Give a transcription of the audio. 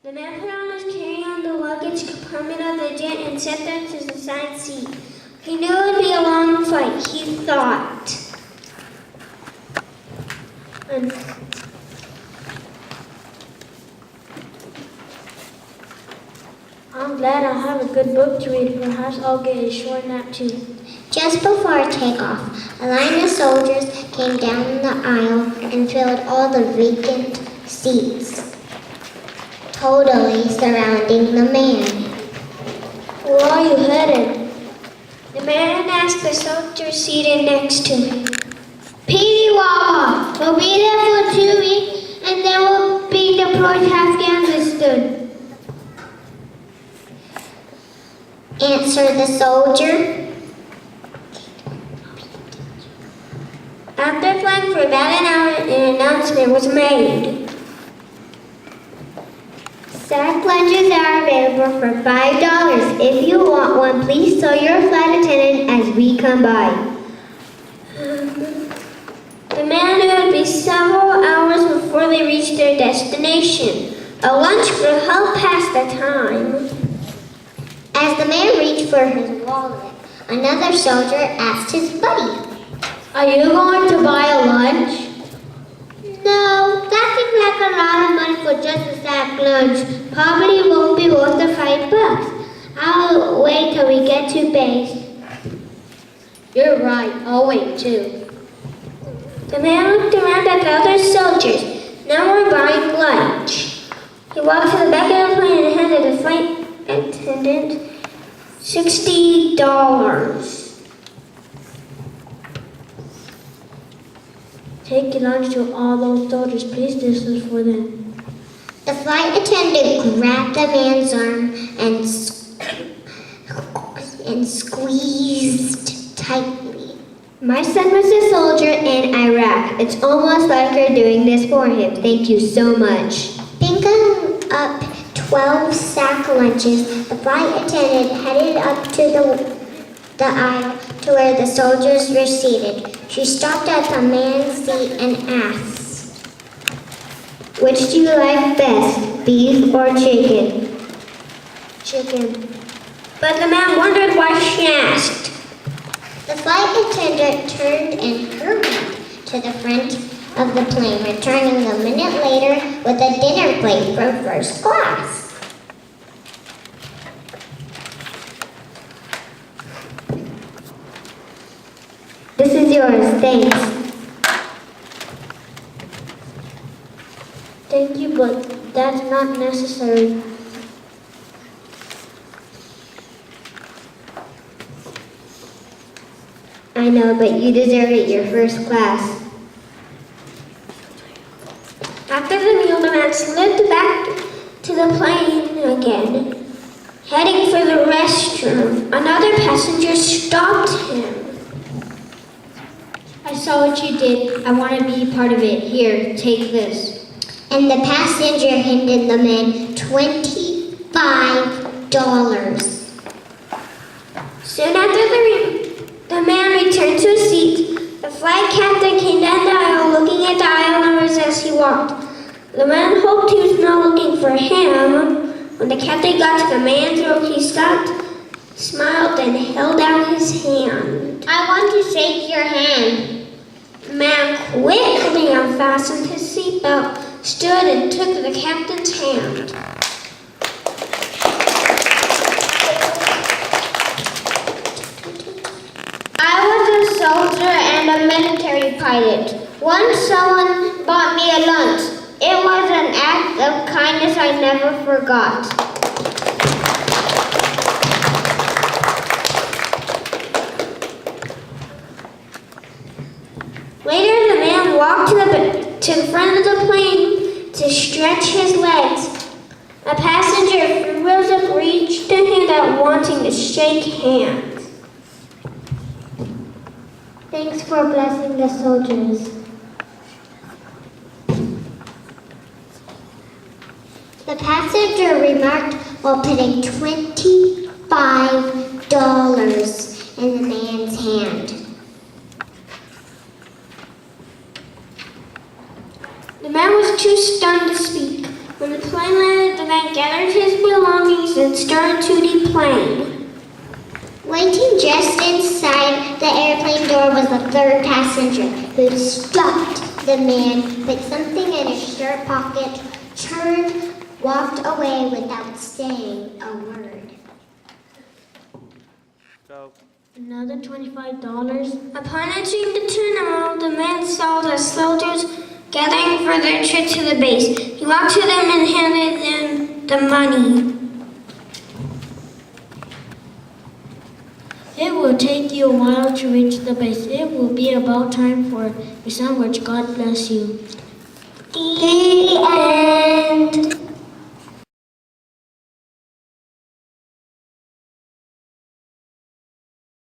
The man put on his carry-on the luggage compartment of the jet and sat down to the side seat. He knew it would be a long flight, he thought. I'm glad I have a good book to read. Perhaps I'll get a short nap too. Just before takeoff, a line of soldiers came down the aisle and filled all the vacant seats, totally surrounding the man. Where are you headed? The man asked the soldier seated next to him. Petey Wawa. We'll be there for 2 weeks and then we'll be deployed to Afghanistan, answered the soldier. After flying for about an hour, an announcement was made. Sack lunches are available for $5. If you want one, please tell your flight attendant as we come by. The man knew it would be several hours before they reached their destination. A lunch will help pass the time. As the man reached for his wallet, another soldier asked his buddy, Are you going to buy a lunch? No, that seems like a lot of money for just a sack lunch. Probably won't be worth the $5. I'll wait till we get to base. You're right, I'll wait too. The man looked around at the other soldiers. Now we're buying lunch. He walked to the back of the plane and handed the flight attendant $60. Take your lunch to all those soldiers. Please, this is for them. The flight attendant grabbed the man's arm and squeezed tightly. My son was a soldier in Iraq. It's almost like you're doing this for him. Thank you so much. Picking up 12 sack lunches, the flight attendant headed up to the aisle to where the soldiers were seated. She stopped at the man's seat and asked, Which do you like best, beef or chicken? Chicken. But the man wondered why she asked. The flight attendant turned and hurried to the front of the plane, returning a minute later with a dinner plate from first class. This is yours, thanks. Thank you, but that's not necessary. I know, but you deserve it, you're first class. After the meal, the man slipped back to the plane again, heading for the restroom. Another passenger stopped him. I saw what you did. I want to be part of it. Here, take this. And the passenger handed the man $25. Soon after the man returned to his seat, the flight captain came down the aisle looking at the aisle numbers as he walked. The man hoped he was not looking for him. When the captain got to the man's row, he stopped, smiled, and held out his hand. I want to shake your hand. The man quickly unfastened his seatbelt, stood, and took the captain's hand. I was a soldier and a military pilot. Once someone bought me a lunch. It was an act of kindness I never forgot. Later, the man walked to the front of the plane to stretch his legs. A passenger rose up, reached a hand out, wanting to shake hands. Thanks for blessing the soldiers. The passenger remarked while putting $25 in the man's hand. The man was too stunned to speak. When the plane landed, the man gathered his belongings and started to the plane. Waiting just inside the airplane door was the third passenger, who stopped the man, put something in his shirt pocket, turned, walked away without saying a word. Go. Another $25. Upon entering the terminal, the man saw the soldiers gathering for their trip to the base. He walked to them and handed them the money. It will take you a while to reach the base. It will be about time for your sandwich. God bless you. The end.